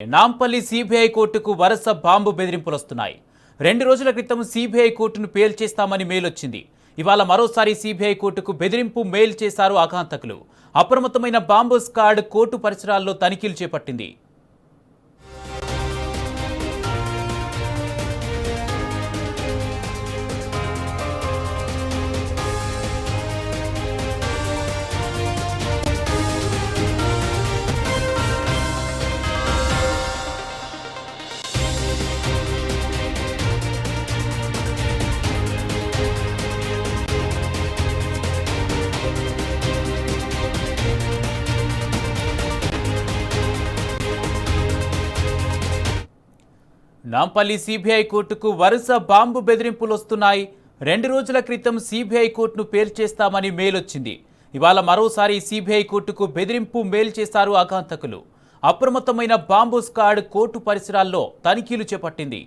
Nampally CBI కోర్టుకు వరుస bomb బెదిరింపులు వస్తున్నాయి. 2 రోజుల క్రితం సిబిఐ కోర్టును పేల్చేస్తామని మెయిల్ వచ్చింది. ఇవాళ మరోసారి సిబిఐ కోర్టుకు బెదిరింపు మెయిల్ చేశారు ఆఘాంతకులు. అప్రమత్తమైన బాంబు స్క్వాడ్ కోర్టు పరిసరాల్లో తనిఖీలు చేపట్టింది. నాంపల్లి సిబిఐ కోర్టుకు వరుస బాంబు బెదిరింపులు వస్తున్నాయి. 2 రోజుల క్రితం సిబిఐ కోర్టును పేల్చేస్తామని మెయిల్ వచ్చింది. ఇవాళ మరోసారి సిబిఐ కోర్టుకు బెదిరింపు మెయిల్ చేశారు ఆఘాంతకులు. అప్రమత్తమైన బాంబు స్క్వాడ్ కోర్టు పరిసరాల్లో తనిఖీలు చేపట్టింది.